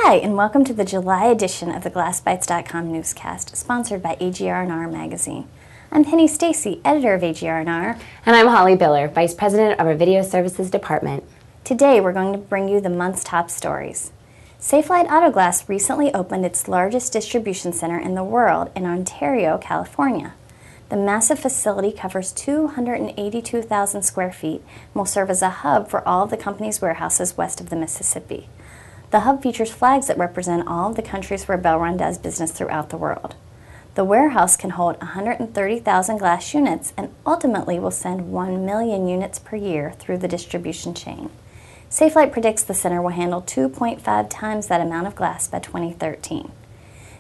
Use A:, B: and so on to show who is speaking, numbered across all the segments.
A: Hi, and welcome to the July edition of the glassBYTEs.com newscast, sponsored by AGRR magazine. I'm Penny Stacy, editor of AGRR.
B: And I'm Holly Biller, vice president of our video services department.
A: Today we're going to bring you the month's top stories. Safelite AutoGlass recently opened its largest distribution center in the world in Ontario, California. The massive facility covers 282,000 square feet and will serve as a hub for all of the company's warehouses west of the Mississippi. The hub features flags that represent all of the countries where Belron does business throughout the world. The warehouse can hold 130,000 glass units and ultimately will send 1 million units per year through the distribution chain. Safelite predicts the center will handle 2.5 times that amount of glass by 2013.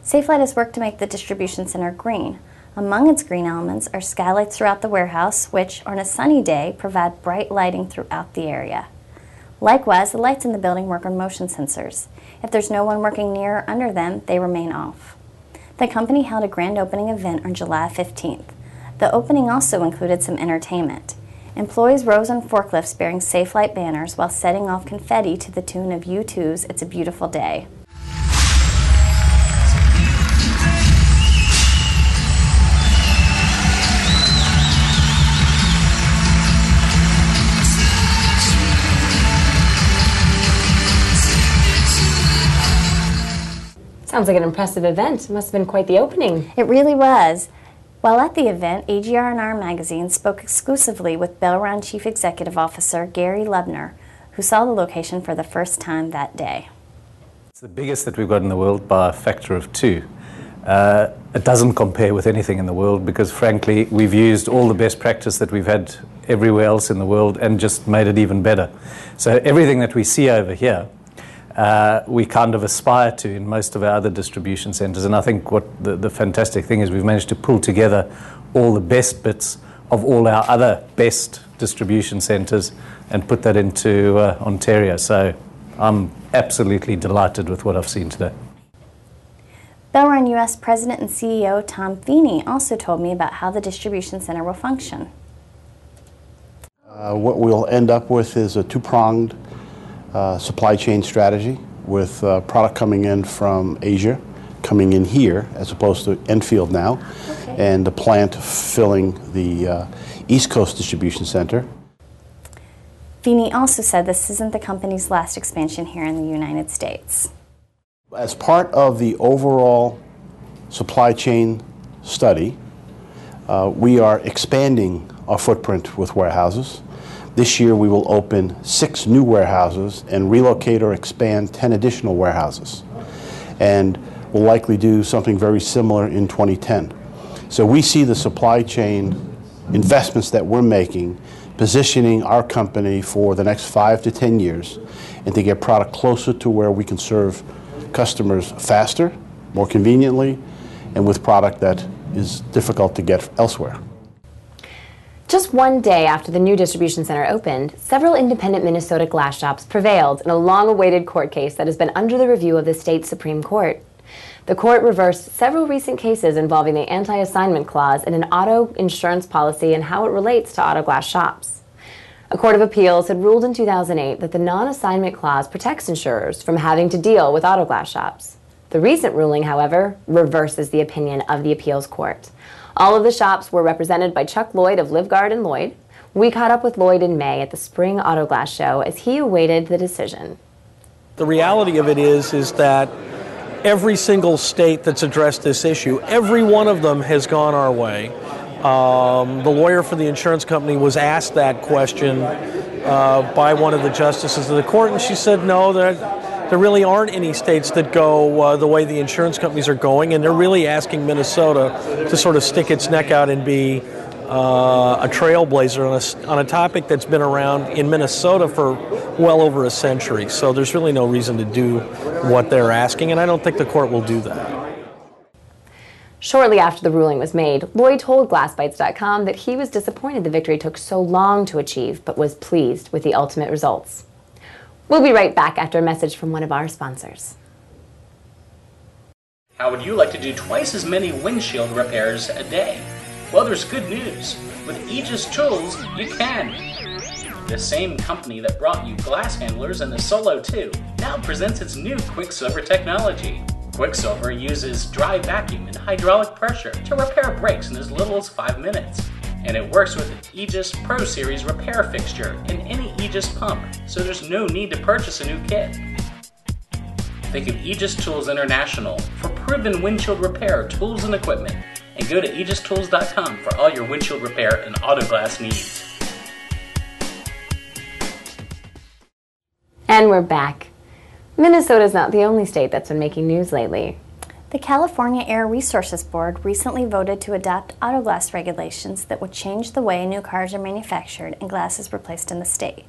A: Safelite has worked to make the distribution center green. Among its green elements are skylights throughout the warehouse, which, on a sunny day, provide bright lighting throughout the area. Likewise, the lights in the building work on motion sensors. If there's no one working near or under them, they remain off. The company held a grand opening event on July 15th. The opening also included some entertainment. Employees rose on forklifts bearing Safelite banners while setting off confetti to the tune of U2's It's a Beautiful Day.
B: Sounds like an impressive event. It must have been quite the opening.
A: It really was. While at the event, AGRR magazine spoke exclusively with Belron Chief Executive Officer Gary Lubner, who saw the location for the first time that day.
C: It's the biggest that we've got in the world by a factor of 2. It doesn't compare with anything in the world because, frankly, we've used all the best practice that we've had everywhere else in the world and just made it even better. So everything that we see over here, we kind of aspire to in most of our other distribution centers. And I think what the fantastic thing is we've managed to pull together all the best bits of all our other best distribution centers and put that into Ontario. So I'm absolutely delighted with what I've seen today.
A: Belron U.S. President and CEO Tom Feeney also told me about how the distribution center will function.
D: What we'll end up with is a two-pronged supply chain strategy with product coming in from Asia, coming in here as opposed to Enfield now, and the plant filling the East Coast distribution center.
A: Feeney also said this isn't the company's last expansion here in the United States.
D: As part of the overall supply chain study, we are expanding our footprint with warehouses. This year we will open 6 new warehouses and relocate or expand 10 additional warehouses. And we'll likely do something very similar in 2010. So we see the supply chain investments that we're making positioning our company for the next 5 to 10 years and to get product closer to where we can serve customers faster, more conveniently, and with product that is difficult to get elsewhere.
B: Just one day after the new distribution center opened, several independent Minnesota glass shops prevailed in a long-awaited court case that has been under the review of the state Supreme Court. The court reversed several recent cases involving the anti-assignment clause in an auto insurance policy and how it relates to auto glass shops. A court of appeals had ruled in 2008 that the non-assignment clause protects insurers from having to deal with auto glass shops. The recent ruling, however, reverses the opinion of the appeals court. All of the shops were represented by Chuck Lloyd of Livgard and Lloyd. We caught up with Lloyd in May at the Spring AutoGlass Show as he awaited the decision.
E: The reality of it is that every single state that's addressed this issue, every one of them has gone our way. The lawyer for the insurance company was asked that question by one of the justices of the court, and she said no, there really aren't any states that go the way the insurance companies are going, and they're really asking Minnesota to sort of stick its neck out and be a trailblazer on a topic that's been around in Minnesota for well over a century. So there's really no reason to do what they're asking, and I don't think the court will do that.
B: Shortly after the ruling was made, Lloyd told glassBYTEs.com that he was disappointed the victory took so long to achieve, but was pleased with the ultimate results. We'll be right back after a message from one of our sponsors.
F: How would you like to do twice as many windshield repairs a day? Well, there's good news. With Aegis Tools, you can. The same company that brought you glass handlers and the Solo 2 now presents its new Quicksilver technology. Quicksilver uses dry vacuum and hydraulic pressure to repair brakes in as little as 5 minutes. And it works with an Aegis Pro Series repair fixture in any Aegis pump, so there's no need to purchase a new kit. Think of Aegis Tools International for proven windshield repair tools and equipment, and go to aegistools.com for all your windshield repair and AutoGlass needs.
B: And we're back. Minnesota's not the only state that's been making news lately.
A: The California Air Resources Board recently voted to adopt AutoGlass regulations that would change the way new cars are manufactured and glass is replaced in the state.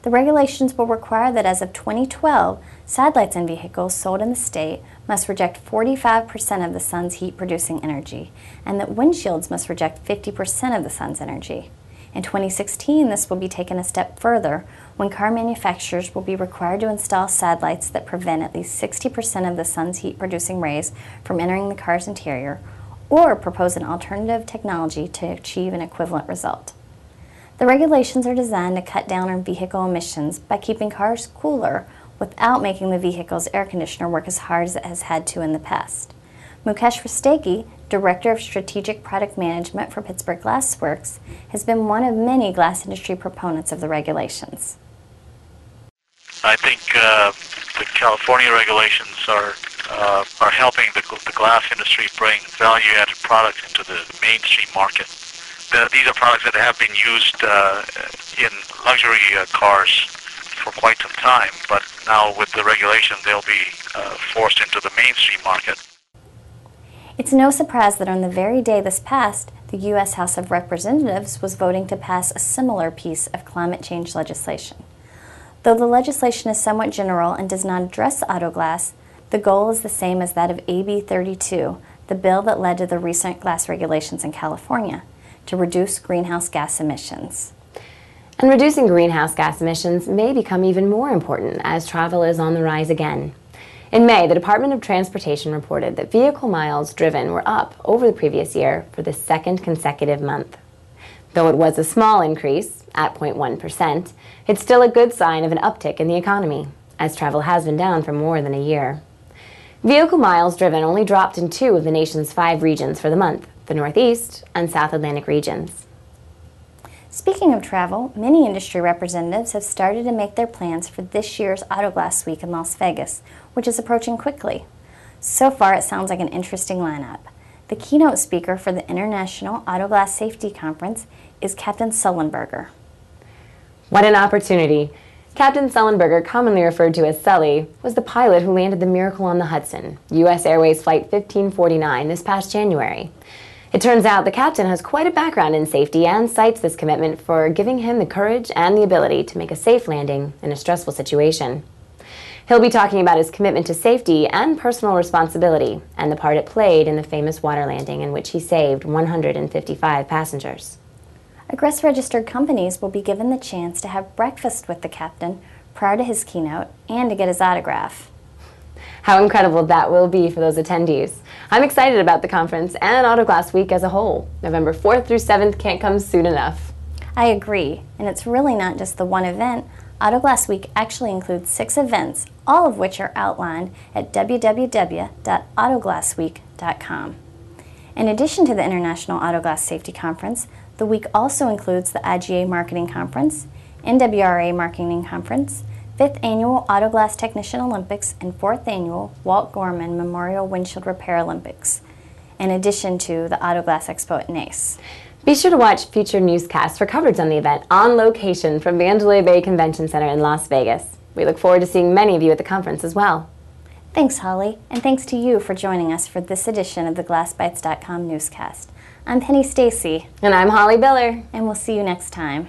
A: The regulations will require that as of 2012, satellites in vehicles sold in the state must reject 45% of the sun's heat-producing energy, and that windshields must reject 50% of the sun's energy. In 2016, this will be taken a step further when car manufacturers will be required to install satellites that prevent at least 60% of the sun's heat-producing rays from entering the car's interior, or propose an alternative technology to achieve an equivalent result. The regulations are designed to cut down on vehicle emissions by keeping cars cooler without making the vehicle's air conditioner work as hard as it has had to in the past. Mukesh Rastegi, Director of Strategic Product Management for Pittsburgh Glass Works, has been one of many glass industry proponents of the regulations.
G: I think the California regulations are helping the glass industry bring value-added products into the mainstream market. These are products that have been used in luxury cars for quite some time, but now with the regulation they'll be forced into the mainstream market.
A: It's no surprise that on the very day this passed, the U.S. House of Representatives was voting to pass a similar piece of climate change legislation. Though the legislation is somewhat general and does not address AutoGlass, the goal is the same as that of AB 32, the bill that led to the recent glass regulations in California, to reduce greenhouse gas emissions.
B: And reducing greenhouse gas emissions may become even more important as travel is on the rise again. In May, the Department of Transportation reported that vehicle miles driven were up over the previous year for the second consecutive month. Though it was a small increase, at 0.1%, it's still a good sign of an uptick in the economy, as travel has been down for more than a year. Vehicle miles driven only dropped in 2 of the nation's 5 regions for the month, the Northeast and South Atlantic regions.
A: Speaking of travel, many industry representatives have started to make their plans for this year's AutoGlass Week in Las Vegas, which is approaching quickly. So far, it sounds like an interesting lineup. The keynote speaker for the International AutoGlass Safety Conference is Captain Sullenberger.
B: What an opportunity! Captain Sullenberger, commonly referred to as Sully, was the pilot who landed the Miracle on the Hudson, U.S. Airways Flight 1549, this past January. It turns out the captain has quite a background in safety and cites this commitment for giving him the courage and the ability to make a safe landing in a stressful situation. He'll be talking about his commitment to safety and personal responsibility and the part it played in the famous water landing in which he saved 155 passengers.
A: Egress-registered companies will be given the chance to have breakfast with the captain prior to his keynote and to get his autograph.
B: How incredible that will be for those attendees. I'm excited about the conference and AutoGlass Week as a whole. November 4th through 7th can't come soon enough.
A: I agree, and it's really not just the one event. AutoGlass Week actually includes 6 events, all of which are outlined at www.autoglassweek.com. In addition to the International AutoGlass Safety Conference, the week also includes the IGA Marketing Conference, NWRA Marketing Conference, 5th Annual AutoGlass Technician Olympics, and 4th Annual Walt Gorman Memorial Windshield Repair Olympics, in addition to the AutoGlass Expo at NACE.
B: Be sure to watch future newscasts for coverage on the event on location from Mandalay Bay Convention Center in Las Vegas. We look forward to seeing many of you at the conference as well.
A: Thanks, Holly, and thanks to you for joining us for this edition of the glassbytes.com newscast. I'm Penny Stacy.
B: And I'm Holly Biller.
A: And we'll see you next time.